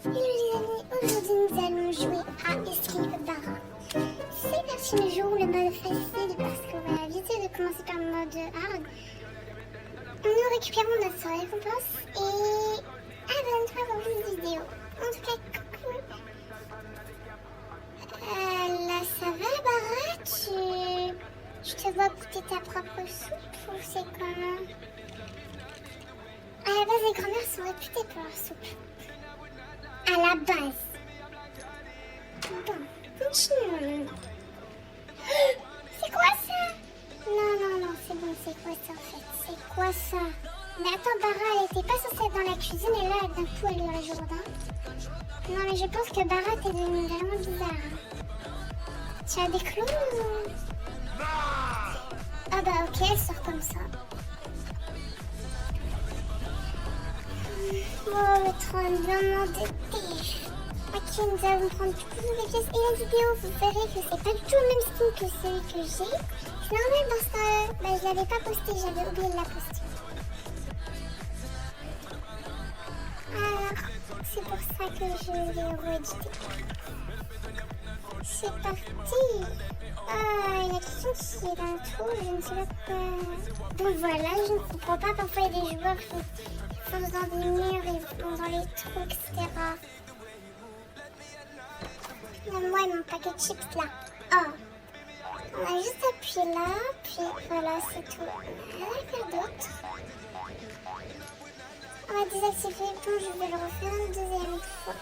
Hello les amis, aujourd'hui nous allons jouer à Escape Barra. C'est parti le jour où le mode facile parce qu'on va éviter de commencer par le mode hard. Nous récupérons notre récompense et abonne-toi pour plus de vidéos. En tout cas, coucou. Là ça va Barra, je te vois goûter ta propre soupe ou c'est comment? À la base les grand-mères sont réputées pour leur soupe. À la base. Bon, continuons. C'est quoi ça? Non, c'est bon, c'est quoi ça en fait? C'est quoi ça? Mais attends, Barra, elle était pas censée être dans la cuisine et là, d'un coup, elle est dans le jardin. Non, mais je pense que Barra, t'es devenue vraiment bizarre. Tu as des clous ou... Ah bah ok, elle sort comme ça. Oh, le tremblement de terre. Ok, nous allons prendre toutes les pièces et la vidéo. Vous verrez que c'est pas du tout le même skin que celui que j'ai. C'est normal parce que je l'avais pas posté, j'avais oublié de la poster. Alors, c'est pour ça que je l'ai réédité. C'est parti. Ah, il y a quelqu'un qui est dans le trou, je ne sais pas pourquoi. Donc voilà, je ne comprends pas. Parfois il y a des joueurs qui foncent dans des murs et vont dans les trous, etc. Moi et mon paquet de chips là. Oh. On a juste appuyé là, puis voilà, c'est tout. Rien à faire d'autre. On va désactiver. Bon, je vais le refaire une deuxième fois.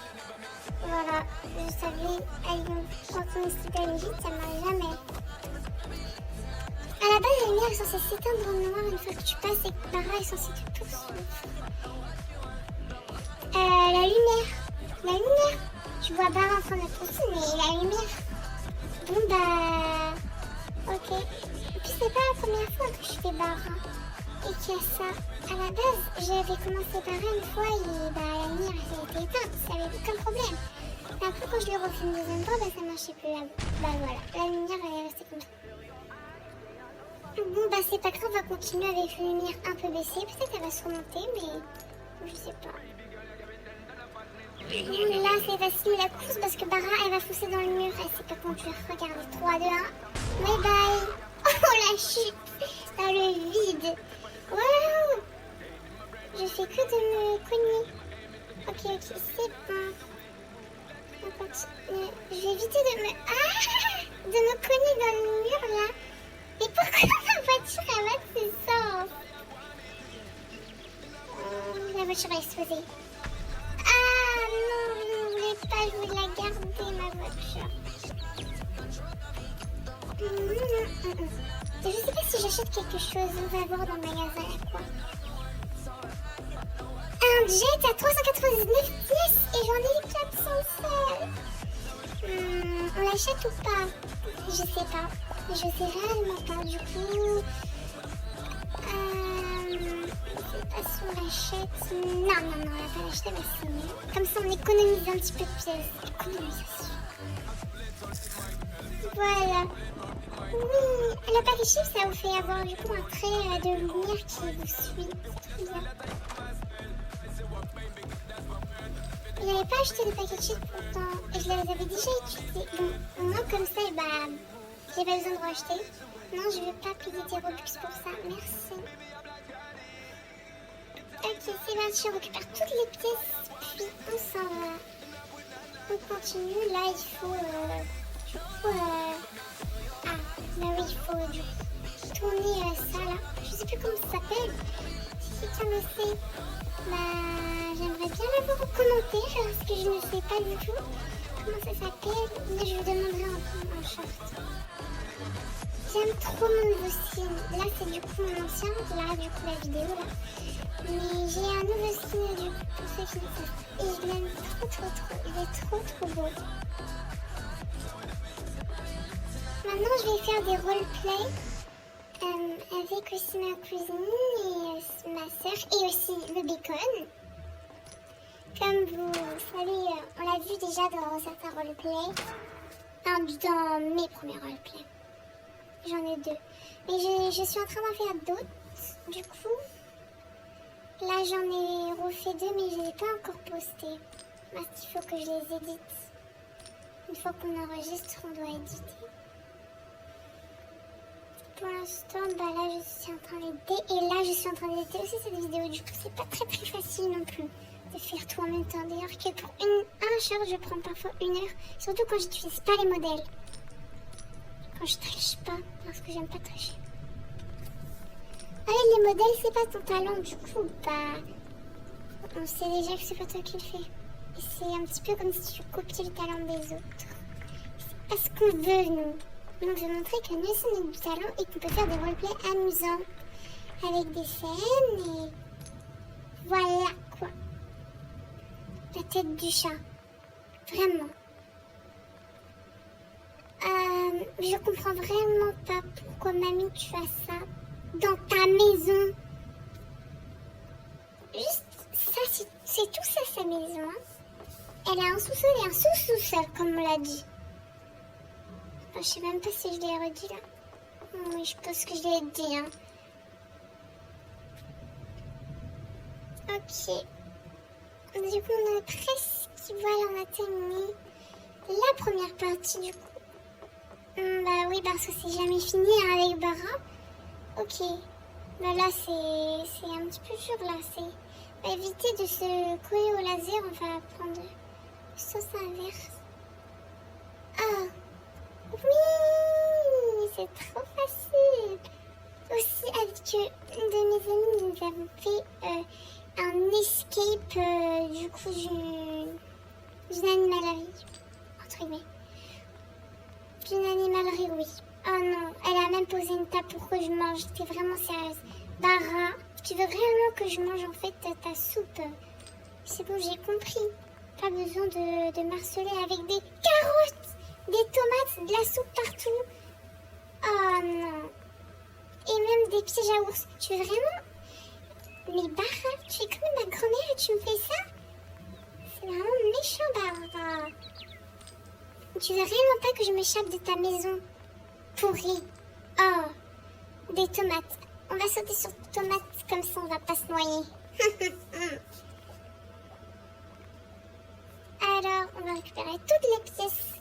Voilà, je savais, quand on est super vite, ça marche jamais. À la base, la lumière est censée s'éteindre dans le noir une fois que tu passes et que Barra est censée te poursuivre. La lumière. Je vois Barra en train de pousser, mais la lumière. Bon bah... Ok. Et puis c'est pas la première fois que je fais Barra. Et qu'il y a ça. À la base, j'avais commencé Barra une fois et la lumière elle était éteinte. Ça avait aucun problème. Et après quand je l'ai refait une deuxième fois, ça marchait plus là. Bah voilà, la lumière elle est restée comme ça. Bon bah c'est pas grave, on va continuer avec une lumière un peu baissée. Peut-être elle va se remonter, mais je sais pas. Là c'est facile la course parce que Barra elle va foncer dans le mur, elle sait pas conduire. Regardez, 3, 2, 1, bye bye. Oh la chute dans le vide. Waouh. Je fais que de me cogner. Ok, c'est bon. On continue. Je vais éviter de me cogner dans le mur là. Mais pourquoi ma voiture elle va de ce sens? La voiture a explosé. Ah non, je ne voulais pas, je voulais la garder ma voiture. Je sais pas si j'achète quelque chose, on va voir dans le magasin à quoi. Un jet à 399 pièces et j'en ai 416. On l'achète ou pas? Je sais pas. Je sais réellement pas du coup. Je sais pas si on l'achète. Non, on va pas l'acheter, mais c'est mieux. Comme ça on économise un petit peu de pièces. Économisation. Voilà. Oui, le paquet chips, ça vous fait avoir du coup un trait de lumière qui vous suit. C'est trop bien. Je n'avais pas acheté de paquet chips pourtant. Et je les avais déjà utilisés. Bon, au moins comme ça, j'ai pas besoin de racheter. Non, je veux pas payer des Robux pour ça. Merci. Ok, c'est parti, on récupère toutes les pièces. Puis on s'en va. On continue. Là, il faut... du coup... bah oui, il faut du coup tourner ça là. Je sais plus comment ça s'appelle. Si quelqu'un le sait, j'aimerais bien l'avoir en commentaire parce que je ne sais pas du tout comment ça s'appelle. Mais je vous demanderai en short. J'aime trop mon nouveau skin. Là c'est du coup mon ancien, là du coup la vidéo là. Mais j'ai un nouveau skin du coup pour ceux qui ne savent pas. Et je l'aime trop. Il est trop beau. Maintenant, je vais faire des roleplay avec aussi ma cousine et ma soeur et aussi le bacon. Comme vous savez, on l'a vu déjà dans certains roleplays, dans mes premiers roleplays. J'en ai 2. Mais je suis en train d'en faire d'autres. Du coup, là j'en ai refait 2 mais je ne les ai pas encore postés. Parce qu'il faut que je les édite. Une fois qu'on enregistre, on doit éditer. Pour l'instant, bah là, je suis en train d'éditer. Et là, je suis en train d'éditer aussi cette vidéo. Du coup, c'est pas très très facile non plus de faire tout en même temps. D'ailleurs, que pour un short, je prends parfois 1 heure. Surtout quand j'utilise pas les modèles. Quand je triche pas, parce que j'aime pas tricher. Ah, les modèles, c'est pas ton talent. Du coup, bah, on sait déjà que c'est pas toi qui le fais. Et c'est un petit peu comme si tu copiais le talent des autres. C'est pas ce qu'on veut, nous. Nous, on veut montrer que nous aussi, on a du talent et qu'on peut faire des roleplays amusants. Avec des scènes et... Voilà, quoi. La tête du chat. Vraiment. Je comprends vraiment pas pourquoi, mamie, tu fais ça dans ta maison. Juste, ça, c'est tout ça, sa maison. Hein. Elle a un sous-sol et un sous-sous-sol, comme on l'a dit. Oh, je sais même pas si je l'ai redit, là. Oui, je pense que je l'ai dit, hein. Ok. Du coup, on a presque... Voilà, on a terminé la première partie, du coup. Bah oui, parce que c'est jamais fini hein, avec Bara. Ok. Bah là, c'est un petit peu dur, là. C'est... Bah, éviter de se coller au laser, on va prendre le sens inverse. Ah. Oui, c'est trop facile. Aussi, avec une de mes amies, nous avons fait un escape du coup d'une animalerie. Entre guillemets. D'une animalerie, oui. Oh non, elle a même posé une table pour que je mange. J'étais vraiment sérieuse. Bara, tu veux réellement que je mange en fait ta soupe? C'est bon, j'ai compris. Pas besoin de marceler avec des carottes, des tomates, de la soupe partout. Oh non. Et même des pièges à ours. Tu veux vraiment... Mais Bara, tu es comme ma grand-mère et tu me fais ça? C'est vraiment méchant, Bara. Tu veux réellement pas que je m'échappe de ta maison pourrie? Oh, des tomates. On va sauter sur des tomates, comme ça on va pas se noyer. Alors, on va récupérer toutes les pièces.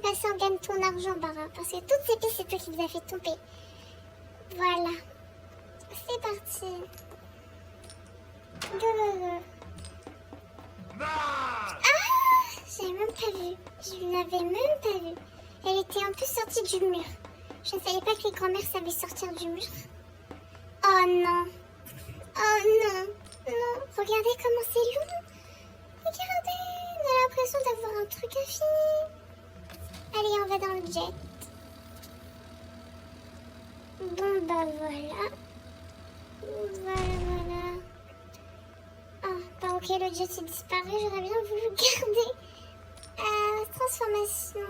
Là, ça, on gagne ton argent, Bara. Parce que toutes ces pièces, c'est toi qui les as fait tomber. Voilà. C'est parti. Go, go, go. Ah! J'avais même pas vu. Je l'avais même pas vu. Elle était un peu sortie du mur. Je ne savais pas que les grand-mères savaient sortir du mur. Oh non. Oh non. Non. Regardez comment c'est long. Regardez. On a l'impression d'avoir un truc infini. Allez, on va dans le jet. Bon, bah voilà. Voilà. Ah, bah ok, le jet s'est disparu. J'aurais bien voulu le garder. Transformation.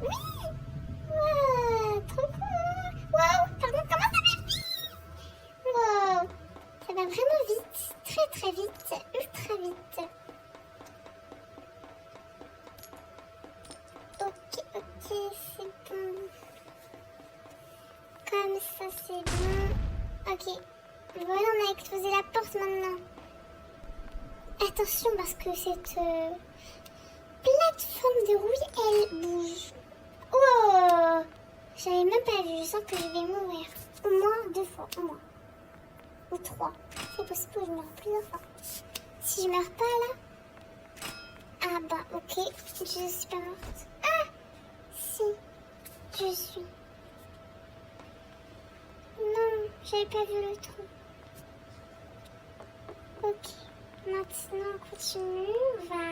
Oui! Wow, trop cool! Wow, pardon, comment ça va vite? Wow, ça va vraiment vite. Très très vite. Ultra vite. Ok, c'est bon. Comme ça, c'est bon. Ok. Voilà, on a explosé la porte maintenant. Attention, parce que cette plateforme de rouille, elle bouge. Oh! J'avais même pas vu. Je sens que je vais mourir. Au moins 2 fois. Au moins. Ou 3. C'est possible que je meure plusieurs fois. Si je meurs pas là. Ah bah, ok. Je suis pas morte. Ah! Si. Je suis. Non, j'avais pas vu le trou. Ok. Maintenant, on continue. On va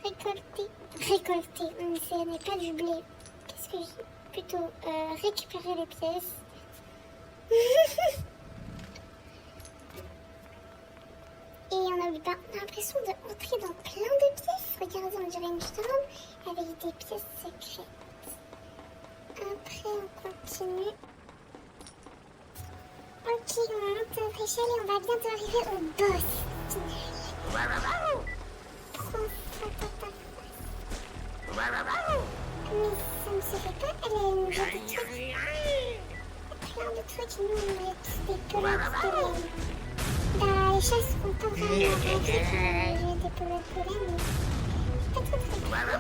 récolter. Ce n'est pas du blé. Qu'est-ce que j'ai? Plutôt récupérer les pièces. Et on a l'impression d'entrer dans plein de pièces. Regardez, on dirait une chambre avec des pièces secrètes. Après, on continue. Ok, on monte notre échelle et on va bientôt arriver au boss. Prends ça dans ta face. Mais ça ne se fait pas, elle a une boîte de trucs. Plein de trucs, nous on met tous des pelettes de laine. les chats seront pas vraiment réactifs quand je dépose le pollen, mais c'est pas trop très grave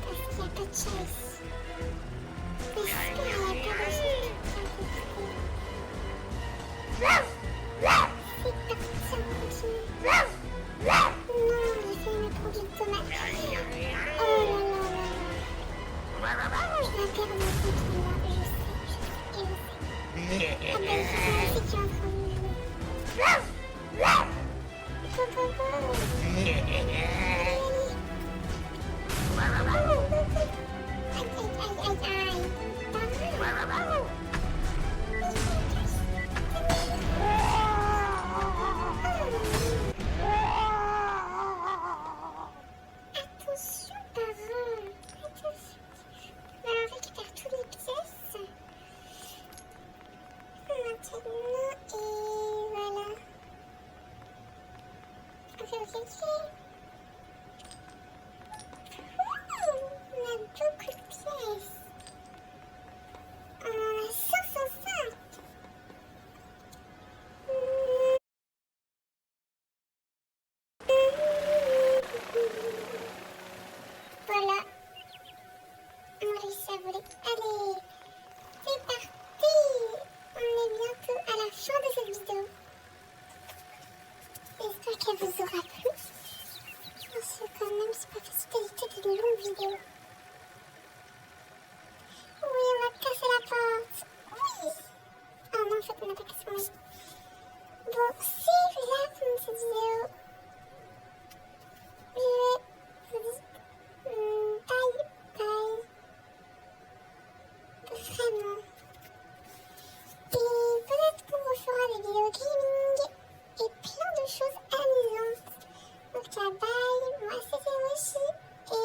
parce qu'il n'y a pas de chat ici. Mais j'espère qu'il n'y a pas de chat. C'est parti, on continue.